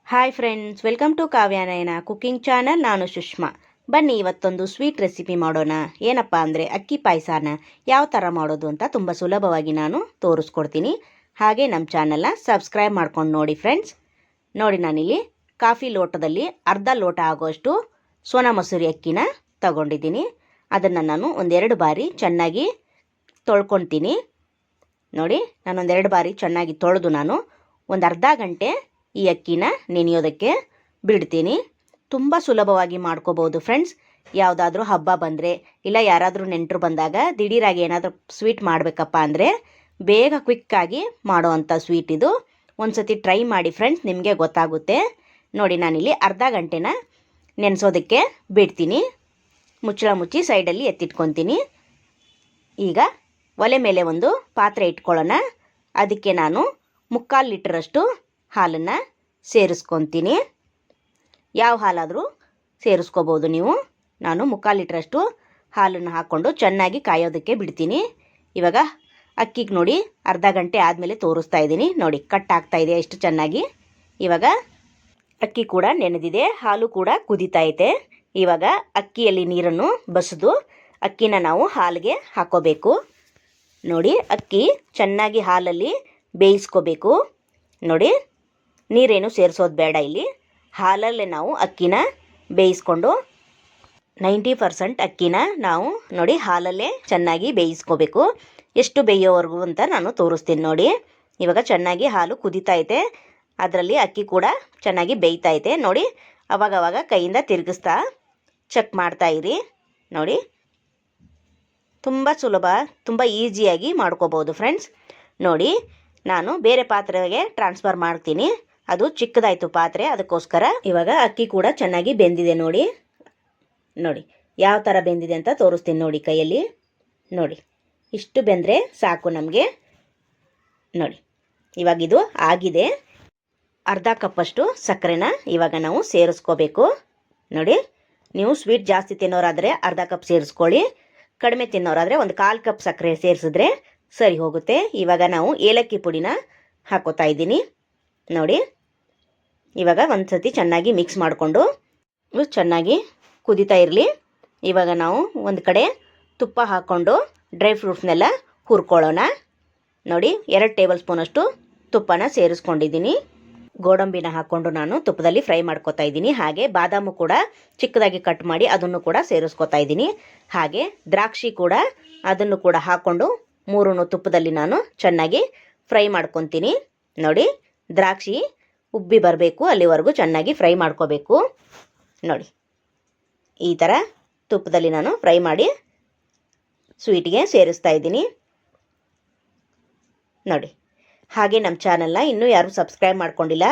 Hi friends, welcome to Kavyanayana cooking channel. ನಾನು ಸುಷ್ಮಾ. ಬನ್ನಿ ಇವತ್ತೊಂದು ಸ್ವೀಟ್ ರೆಸಿಪಿ ಮಾಡೋಣ. ಏನಪ್ಪ ಅಂದರೆ ಅಕ್ಕಿ ಪಾಯಸನ ಯಾವ ಥರ ಮಾಡೋದು ಅಂತ ತುಂಬ ಸುಲಭವಾಗಿ ನಾನು ತೋರಿಸ್ಕೊಡ್ತೀನಿ. ಹಾಗೆ ನಮ್ಮ ಚಾನಲ್ನ ಸಬ್ಸ್ಕ್ರೈಬ್ ಮಾಡ್ಕೊಂಡು ನೋಡಿ ಫ್ರೆಂಡ್ಸ್. ನೋಡಿ, ನಾನಿಲ್ಲಿ ಕಾಫಿ ಲೋಟದಲ್ಲಿ ಅರ್ಧ ಲೋಟ ಆಗೋಷ್ಟು ಸೋನಾ ಮಸೂರಿ ಅಕ್ಕಿನ ತಗೊಂಡಿದ್ದೀನಿ. ಅದನ್ನು ನಾನು ಒಂದೆರಡು ಬಾರಿ ಚೆನ್ನಾಗಿ ತೊಳ್ಕೊತೀನಿ. ನೋಡಿ, ನಾನು ಒಂದೆರಡು ಬಾರಿ ಚೆನ್ನಾಗಿ ತೊಳೆದು ನಾನು ಒಂದು ಅರ್ಧ ಗಂಟೆ ಈ ಅಕ್ಕಿನ ನೆನೆಯೋದಕ್ಕೆ ಬಿಡ್ತೀನಿ. ತುಂಬ ಸುಲಭವಾಗಿ ಮಾಡ್ಕೋಬೋದು ಫ್ರೆಂಡ್ಸ್. ಯಾವುದಾದ್ರೂ ಹಬ್ಬ ಬಂದರೆ ಇಲ್ಲ ಯಾರಾದರೂ ನೆಂಟರು ಬಂದಾಗ ದಿಢೀರಾಗಿ ಏನಾದರೂ ಸ್ವೀಟ್ ಮಾಡಬೇಕಪ್ಪ ಅಂದರೆ ಬೇಗ ಕ್ವಿಕ್ಕಾಗಿ ಮಾಡೋವಂಥ ಸ್ವೀಟ್ ಇದು. ಒಂದು ಸತಿ ಟ್ರೈ ಮಾಡಿ ಫ್ರೆಂಡ್ಸ್, ನಿಮಗೆ ಗೊತ್ತಾಗುತ್ತೆ. ನೋಡಿ, ನಾನಿಲ್ಲಿ ಅರ್ಧ ಗಂಟೆನ ನೆನೆಸೋದಕ್ಕೆ ಬಿಡ್ತೀನಿ. ಮುಚ್ಚಳ ಮುಚ್ಚಿ ಸೈಡಲ್ಲಿ ಎತ್ತಿಟ್ಕೊತೀನಿ. ಈಗ ಒಲೆ ಮೇಲೆ ಒಂದು ಪಾತ್ರೆ ಇಟ್ಕೊಳ್ಳೋಣ. ಅದಕ್ಕೆ ನಾನು 3/4 ಲೀಟ್ರಷ್ಟು ಹಾಲನ್ನು ಸೇರಿಸ್ಕೊತೀನಿ. ಯಾವ ಹಾಲಾದರೂ ಸೇರಿಸ್ಕೋಬೋದು ನೀವು. ನಾನು 3/4 ಲೀಟ್ರಷ್ಟು ಹಾಲನ್ನು ಹಾಕ್ಕೊಂಡು ಚೆನ್ನಾಗಿ ಕಾಯೋದಕ್ಕೆ ಬಿಡ್ತೀನಿ. ಇವಾಗ ಅಕ್ಕಿಗೆ ನೋಡಿ ಅರ್ಧ ಗಂಟೆ ಆದಮೇಲೆ ತೋರಿಸ್ತಾ ಇದ್ದೀನಿ. ನೋಡಿ, ಕಟ್ ಆಗ್ತಾ ಇದೆ ಎಷ್ಟು ಚೆನ್ನಾಗಿ. ಇವಾಗ ಅಕ್ಕಿ ಕೂಡ ನೆನೆದಿದೆ, ಹಾಲು ಕೂಡ ಕುದೀತಾ ಇದೆ. ಇವಾಗ ಅಕ್ಕಿಯಲ್ಲಿ ನೀರನ್ನು ಬಸಿದು ಅಕ್ಕಿನ ನಾವು ಹಾಲಿಗೆ ಹಾಕೋಬೇಕು. ನೋಡಿ, ಅಕ್ಕಿ ಚೆನ್ನಾಗಿ ಹಾಲಲ್ಲಿ ಬೇಯಿಸ್ಕೋಬೇಕು. ನೋಡಿ, ನೀರೇನು ಸೇರಿಸೋದು ಬೇಡ. ಇಲ್ಲಿ ಹಾಲಲ್ಲೇ ನಾವು ಅಕ್ಕಿನ ಬೇಯಿಸ್ಕೊಂಡು 90% ಅಕ್ಕಿನ ನಾವು ನೋಡಿ ಹಾಲಲ್ಲೇ ಚೆನ್ನಾಗಿ ಬೇಯಿಸ್ಕೋಬೇಕು. ಎಷ್ಟು ಬೇಯೋವರೆಗೂ ಅಂತ ನಾನು ತೋರಿಸ್ತೀನಿ. ನೋಡಿ, ಇವಾಗ ಚೆನ್ನಾಗಿ ಹಾಲು ಕುದೀತಾ ಇದೆ, ಅದರಲ್ಲಿ ಅಕ್ಕಿ ಕೂಡ ಚೆನ್ನಾಗಿ ಬೇಯ್ತಾ ಇದೆ. ನೋಡಿ, ಅವಾಗವಾಗ ಕೈಯಿಂದ ತಿರುಗಿಸ್ತಾ ಚೆಕ್ ಮಾಡ್ತಾ ಇರಿ. ನೋಡಿ, ತುಂಬ ಸುಲಭ, ತುಂಬ ಈಸಿಯಾಗಿ ಮಾಡ್ಕೋಬೋದು ಫ್ರೆಂಡ್ಸ್. ನೋಡಿ, ನಾನು ಬೇರೆ ಪಾತ್ರೆಗೆ ಟ್ರಾನ್ಸ್ಫರ್ ಮಾಡ್ತೀನಿ. ಅದು ಚಿಕ್ಕದಾಯಿತು ಪಾತ್ರೆ, ಅದಕ್ಕೋಸ್ಕರ. ಇವಾಗ ಅಕ್ಕಿ ಕೂಡ ಚೆನ್ನಾಗಿ ಬೆಂದಿದೆ. ನೋಡಿ ನೋಡಿ ಯಾವ ಥರ ಬೆಂದಿದೆ ಅಂತ ತೋರಿಸ್ತೀನಿ. ನೋಡಿ ಕೈಯಲ್ಲಿ. ನೋಡಿ, ಇಷ್ಟು ಬೆಂದರೆ ಸಾಕು ನಮಗೆ. ನೋಡಿ, ಇವಾಗ ಇದು ಆಗಿದೆ. ಅರ್ಧ ಕಪ್ಪಷ್ಟು ಸಕ್ಕರೆನ ಇವಾಗ ನಾವು ಸೇರಿಸ್ಕೋಬೇಕು. ನೋಡಿ, ನೀವು ಸ್ವೀಟ್ ಜಾಸ್ತಿ ತಿನ್ನೋರಾದರೆ ಅರ್ಧ ಕಪ್ ಸೇರಿಸ್ಕೊಳ್ಳಿ. ಕಡಿಮೆ ತಿನ್ನೋರಾದರೆ ಒಂದು 1/4 ಕಪ್ ಸಕ್ಕರೆ ಸೇರಿಸಿದ್ರೆ ಸರಿ ಹೋಗುತ್ತೆ. ಇವಾಗ ನಾವು ಏಲಕ್ಕಿ ಪುಡಿನ ಹಾಕೋತಾ ಇದ್ದೀನಿ. ನೋಡಿ, ಇವಾಗ ಒಂದು ಸತಿ ಚೆನ್ನಾಗಿ ಮಿಕ್ಸ್ ಮಾಡಿಕೊಂಡು ಚೆನ್ನಾಗಿ ಕುದೀತಾ ಇರಲಿ. ಇವಾಗ ನಾವು ಒಂದು ಕಡೆ ತುಪ್ಪ ಹಾಕ್ಕೊಂಡು ಡ್ರೈ ಫ್ರೂಟ್ಸ್ನೆಲ್ಲ ಹುರ್ಕೊಳ್ಳೋಣ. ನೋಡಿ, 2 ಟೇಬಲ್ ಸ್ಪೂನಷ್ಟು ತುಪ್ಪನ ಸೇರಿಸ್ಕೊಂಡಿದ್ದೀನಿ. ಗೋಡಂಬಿನ ಹಾಕ್ಕೊಂಡು ನಾನು ತುಪ್ಪದಲ್ಲಿ ಫ್ರೈ ಮಾಡ್ಕೊತಾ ಇದ್ದೀನಿ. ಹಾಗೆ ಬಾದಾಮು ಕೂಡ ಚಿಕ್ಕದಾಗಿ ಕಟ್ ಮಾಡಿ ಅದನ್ನು ಕೂಡ ಸೇರಿಸ್ಕೊತಾ ಇದ್ದೀನಿ. ಹಾಗೆ ದ್ರಾಕ್ಷಿ ಕೂಡ, ಅದನ್ನು ಕೂಡ ಹಾಕ್ಕೊಂಡು 3 ತುಪ್ಪದಲ್ಲಿ ನಾನು ಚೆನ್ನಾಗಿ ಫ್ರೈ ಮಾಡ್ಕೊತೀನಿ. ನೋಡಿ, ದ್ರಾಕ್ಷಿ ಉಬ್ಬಿ ಬರಬೇಕು, ಅಲ್ಲಿವರೆಗೂ ಚೆನ್ನಾಗಿ ಫ್ರೈ ಮಾಡ್ಕೋಬೇಕು. ನೋಡಿ, ಈ ಥರ ತುಪ್ಪದಲ್ಲಿ ನಾನು ಫ್ರೈ ಮಾಡಿ ಸ್ವೀಟಿಗೆ ಸೇರಿಸ್ತಾ ಇದ್ದೀನಿ. ನೋಡಿ, ಹಾಗೆ ನಮ್ಮ ಚಾನಲ್ನ ಇನ್ನೂ ಯಾರು ಸಬ್ಸ್ಕ್ರೈಬ್ ಮಾಡ್ಕೊಂಡಿಲ್ಲ,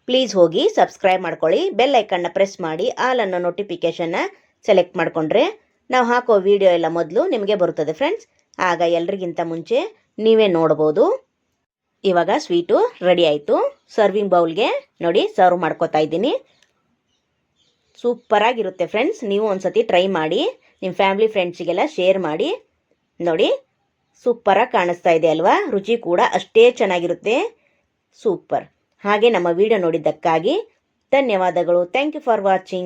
ಪ್ಲೀಸ್ ಹೋಗಿ ಸಬ್ಸ್ಕ್ರೈಬ್ ಮಾಡ್ಕೊಳ್ಳಿ. ಬೆಲ್ ಐಕನ್ನ ಪ್ರೆಸ್ ಮಾಡಿ ಆಲ್ ಅನ್ನೋ ನೋಟಿಫಿಕೇಷನ್ನ ಸೆಲೆಕ್ಟ್ ಮಾಡಿಕೊಂಡ್ರೆ ನಾವು ಹಾಕೋ ವಿಡಿಯೋ ಎಲ್ಲ ಮೊದಲು ನಿಮಗೆ ಬರುತ್ತದೆ ಫ್ರೆಂಡ್ಸ್. ಆಗ ಎಲ್ರಿಗಿಂತ ಮುಂಚೆ ನೀವೇ ನೋಡ್ಬೋದು. ಇವಾಗ ಸ್ವೀಟು ರೆಡಿ ಆಯಿತು. ಸರ್ವಿಂಗ್ ಬೌಲ್ಗೆ ನೋಡಿ ಸರ್ವ್ ಮಾಡ್ಕೋತಾ ಇದ್ದೀನಿ. ಸೂಪರಾಗಿರುತ್ತೆ ಫ್ರೆಂಡ್ಸ್. ನೀವು ಒಂದು ಸತಿ ಟ್ರೈ ಮಾಡಿ, ನಿಮ್ಮ ಫ್ಯಾಮಿಲಿ ಫ್ರೆಂಡ್ಸಿಗೆಲ್ಲ ಶೇರ್ ಮಾಡಿ. ನೋಡಿ, ಸೂಪರಾಗಿ ಕಾಣಿಸ್ತಾ ಇದೆ ಅಲ್ವಾ? ರುಚಿ ಕೂಡ ಅಷ್ಟೇ ಚೆನ್ನಾಗಿರುತ್ತೆ. ಸೂಪರ್. ಹಾಗೆ ನಮ್ಮ ವಿಡಿಯೋ ನೋಡಿದ್ದಕ್ಕಾಗಿ ಧನ್ಯವಾದಗಳು. Thank you for watching.